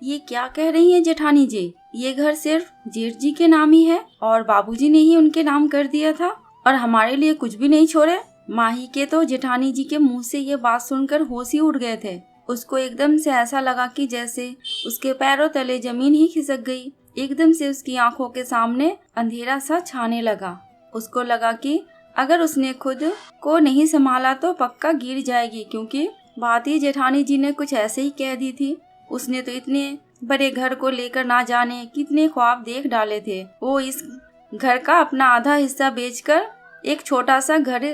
ये क्या कह रही हैं जेठानी जी? ये घर सिर्फ जेठ जी के नाम ही है और बाबूजी ने ही उनके नाम कर दिया था और हमारे लिए कुछ भी नहीं छोड़े। माही के तो जेठानी जी के मुंह से ये बात सुनकर होश ही उड़ गए थे। उसको एकदम से ऐसा लगा कि जैसे उसके पैरों तले जमीन ही खिसक गई। एकदम से उसकी आंखों के सामने अंधेरा सा छाने लगा। उसको लगा कि अगर उसने खुद को नहीं संभाला तो पक्का गिर जाएगी, क्योंकि बात ही जेठानी जी ने कुछ ऐसे ही कह दी थी। उसने तो इतने बड़े घर को लेकर ना जाने कितने ख्वाब देख डाले थे। वो इस घर का अपना आधा हिस्सा बेचकर एक छोटा सा घर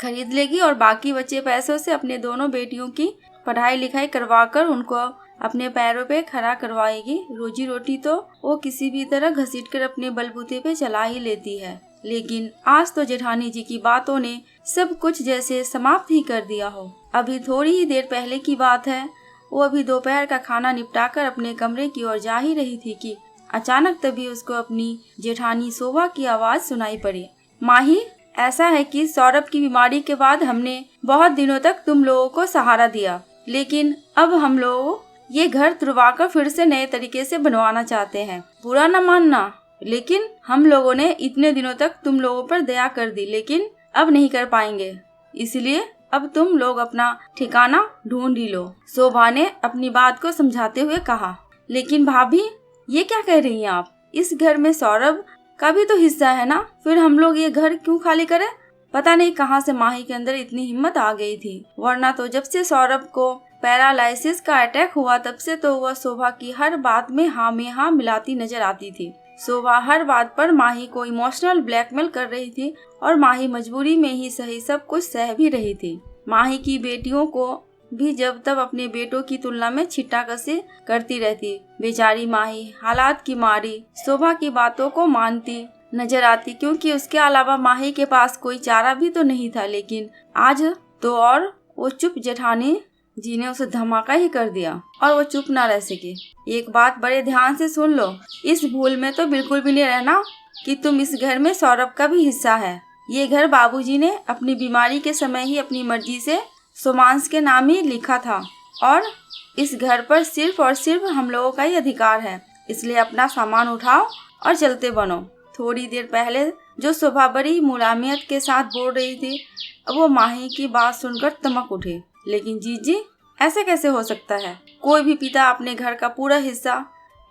खरीद लेगी और बाकी बचे पैसों से अपने दोनों बेटियों की पढ़ाई लिखाई करवाकर उनको अपने पैरों पे खड़ा करवाएगी। रोजी रोटी तो वो किसी भी तरह घसीट कर अपने बलबूते पे चला ही लेती है। लेकिन आज तो जेठानी जी की बातों ने सब कुछ जैसे समाप्त ही कर दिया हो। अभी थोड़ी ही देर पहले की बात है, वो अभी दोपहर का खाना निपटाकर अपने कमरे की ओर जा ही रही थी कि अचानक तभी उसको अपनी जेठानी शोभा की आवाज सुनाई पड़ी। माही, ऐसा है कि सौरभ की बीमारी के बाद हमने बहुत दिनों तक तुम लोगों को सहारा दिया, लेकिन अब हम लोग ये घर तुड़वाकर फिर से नए तरीके से बनवाना चाहते हैं। बुरा न मानना, लेकिन हम लोगों ने इतने दिनों तक तुम लोगों पर दया कर दी, लेकिन अब नहीं कर पाएंगे। इसलिए अब तुम लोग अपना ठिकाना ढूंढ ही लो। शोभा ने अपनी बात को समझाते हुए कहा। लेकिन भाभी, ये क्या कह रही हैं आप? इस घर में सौरभ का भी तो हिस्सा है ना, फिर हम लोग ये घर क्यों खाली करें? पता नहीं कहां से माही के अंदर इतनी हिम्मत आ गई थी, वरना तो जब से सौरभ को पैरालाइसिस का अटैक हुआ तब से तो वह शोभा की हर बात में हाँ मिलाती नजर आती थी। शोभा हर बात पर माही को इमोशनल ब्लैकमेल कर रही थी और माही मजबूरी में ही सही सब कुछ सह भी रही थी। माही की बेटियों को भी जब तब अपने बेटों की तुलना में छिट्टाकशी करती रहती। बेचारी माही हालात की मारी शोभा की बातों को मानती नजर आती, क्योंकि उसके अलावा माही के पास कोई चारा भी तो नहीं था। लेकिन आज तो और वो चुप जेठानी जी ने उसे धमाका ही कर दिया और वो चुप ना रह सके। एक बात बड़े ध्यान से सुन लो, इस भूल में तो बिल्कुल भी नहीं रहना कि तुम इस घर में सौरभ का भी हिस्सा है। ये घर बाबूजी ने अपनी बीमारी के समय ही अपनी मर्जी से सोमांस के नाम ही लिखा था और इस घर पर सिर्फ और सिर्फ हम लोगों का ही अधिकार है। इसलिए अपना सामान उठाओ और चलते बनो। थोड़ी देर पहले जो शोभा बड़ी मुलायमियत के साथ बोल रही थी, अब वो माही की बात सुनकर तमक उठे। लेकिन जीजी, ऐसे कैसे हो सकता है? कोई भी पिता अपने घर का पूरा हिस्सा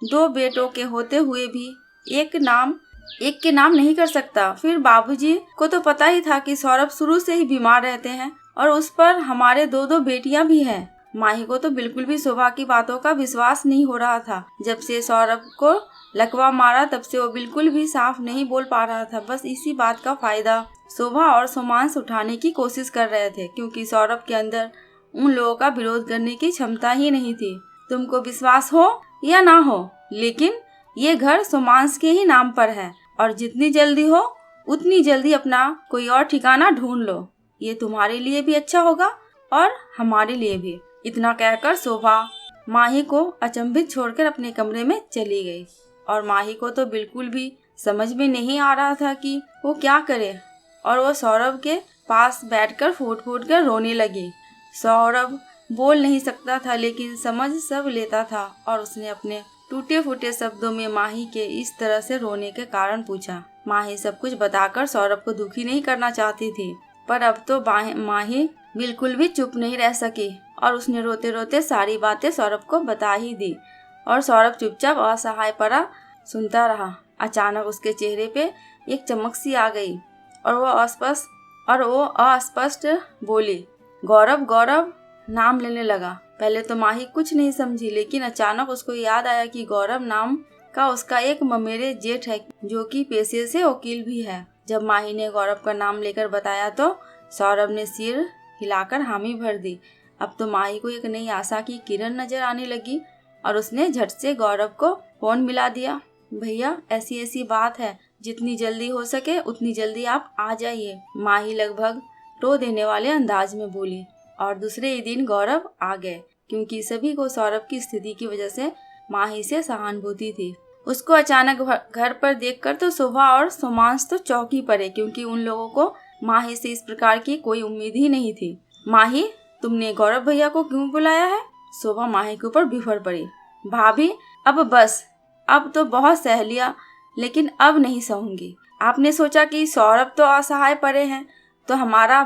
दो बेटों के होते हुए भी एक के नाम नहीं कर सकता। फिर बाबूजी को तो पता ही था कि सौरभ शुरू से ही बीमार रहते हैं और उस पर हमारे दो बेटियां भी हैं। माही को तो बिल्कुल भी शोभा की बातों का विश्वास नहीं हो रहा था। जब से सौरभ को लकवा मारा तब से वो बिल्कुल भी साफ नहीं बोल पा रहा था। बस इसी बात का फायदा शोभा और सोमांस उठाने की कोशिश कर रहे थे, क्योंकि सौरभ के अंदर उन लोगों का विरोध करने की क्षमता ही नहीं थी। तुमको विश्वास हो या ना हो, लेकिन ये घर सोमांस के ही नाम पर है और जितनी जल्दी हो उतनी जल्दी अपना कोई और ठिकाना ढूंढ लो। ये तुम्हारे लिए भी अच्छा होगा और हमारे लिए भी। इतना कहकर शोभा माही को अचंभित छोड़कर अपने कमरे में चली गई और माही को तो बिल्कुल भी समझ में नहीं आ रहा था कि वो क्या करे और वो सौरभ के पास बैठकर फूट कर रोने लगी। सौरभ बोल नहीं सकता था, लेकिन समझ सब लेता था और उसने अपने टूटे फूटे शब्दों में माही के इस तरह से रोने के कारण पूछा। माही सब कुछ बताकर सौरभ को दुखी नहीं करना चाहती थी, पर अब तो माही बिल्कुल भी चुप नहीं रह सकी और उसने रोते रोते सारी बातें सौरभ को बता ही दी और सौरभ चुपचाप असहाय पड़ा सुनता रहा। अचानक उसके चेहरे पे एक चमक सी आ गई और वो अस्पष्ट बोली, गौरव गौरव नाम लेने लगा। पहले तो माही कुछ नहीं समझी, लेकिन अचानक उसको याद आया कि गौरव नाम का उसका एक ममेरे जेठ है जो कि पेशे से वकील भी है। जब माही ने गौरव का नाम लेकर बताया तो सौरभ ने सिर हिलाकर हामी भर दी। अब तो माही को एक नई आशा की किरण नजर आने लगी और उसने झट से गौरव को फोन मिला दिया। भैया, ऐसी बात है, जितनी जल्दी हो सके उतनी जल्दी आप आ जाइए, माही लगभग रो देने वाले अंदाज में बोली। और दूसरे ही दिन गौरव आ गए, क्योंकि सभी को सौरभ की स्थिति की वजह से माही से सहानुभूति थी। उसको अचानक घर पर देखकर तो शोभा और सोमांस तो चौंकी पड़े, क्योंकि उन लोगों को माही से इस प्रकार की कोई उम्मीद ही नहीं थी। माही, तुमने गौरव भैया को क्यों बुलाया है? शोभा माही के ऊपर बिफर पड़ी। भाभी अब बस, अब तो बहुत सह लिया, लेकिन अब नहीं सहूंगी। आपने सोचा कि सौरभ तो असहाय पड़े हैं तो हमारा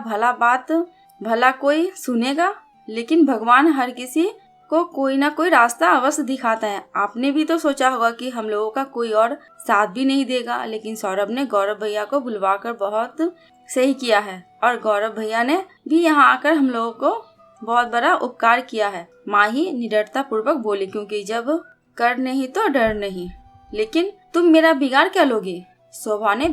भला कोई सुनेगा, लेकिन भगवान हर किसी को कोई ना कोई रास्ता अवश्य दिखाता है। आपने भी तो सोचा होगा कि हम लोगों का कोई और साथ भी नहीं देगा, लेकिन सौरभ ने गौरव भैया को बुलवाकर बहुत सही किया है और गौरव भैया ने भी यहाँ आकर हम लोगों को बहुत बड़ा उपकार किया है। माही निडरता पूर्वक बोली, क्योंकि जब कर नहीं तो डर नहीं। लेकिन तुम मेरा बिगाड़ क्या लोगे? शोभा ने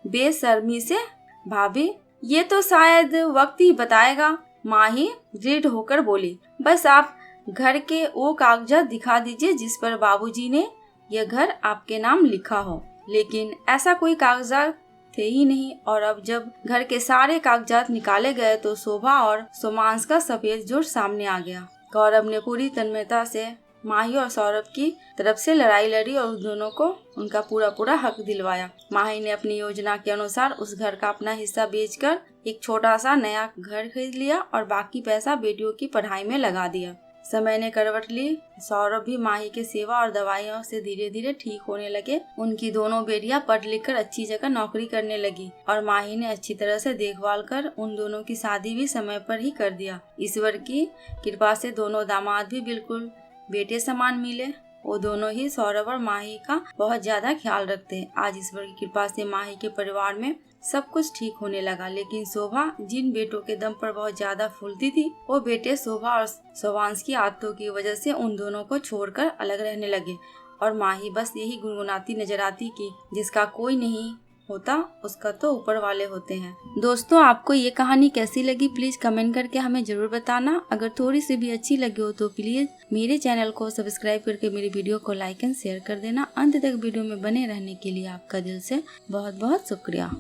बेशर्मी से, भाभी ये तो शायद वक्त ही बताएगा। माही दृढ़ होकर बोली, बस आप घर के वो कागजात दिखा दीजिए जिस पर बाबूजी ने यह घर आपके नाम लिखा हो। लेकिन ऐसा कोई कागजात थे ही नहीं, और अब जब घर के सारे कागजात निकाले गए तो शोभा और सोमांश का सफेद जोड़ सामने आ गया। गौरव ने पूरी तन्मयता से माही और सौरभ की तरफ से लड़ाई लड़ी और उन दोनों को उनका पूरा हक दिलवाया। माही ने अपनी योजना के अनुसार उस घर का अपना हिस्सा बेचकर एक छोटा सा नया घर खरीद लिया और बाकी पैसा बेटियों की पढ़ाई में लगा दिया। समय ने करवट ली। सौरभ भी माही के सेवा और दवाइयों से धीरे धीरे ठीक होने लगे। उनकी दोनों बेटियां पढ़ लिख कर अच्छी जगह नौकरी करने लगी और माही ने अच्छी तरह से देखभाल कर उन दोनों की शादी भी समय पर ही कर दिया। ईश्वर की कृपा से दोनों दामाद भी बिल्कुल बेटे समान मिले। वो दोनों ही सौरभ और माही का बहुत ज्यादा ख्याल रखते हैं। आज ईश्वर की कृपा से माही के परिवार में सब कुछ ठीक होने लगा, लेकिन शोभा जिन बेटों के दम पर बहुत ज्यादा फूलती थी, वो बेटे शोभा और सोमांश की आदतों की वजह से उन दोनों को छोड़कर अलग रहने लगे और माही बस यही गुनगुनाती नजर आती कि जिसका कोई नहीं होता उसका तो ऊपर वाले होते हैं। दोस्तों, आपको ये कहानी कैसी लगी प्लीज कमेंट करके हमें जरूर बताना। अगर थोड़ी सी भी अच्छी लगी हो तो प्लीज मेरे चैनल को सब्सक्राइब करके मेरी वीडियो को लाइक एंड शेयर कर देना। अंत तक वीडियो में बने रहने के लिए आपका दिल से बहुत बहुत शुक्रिया।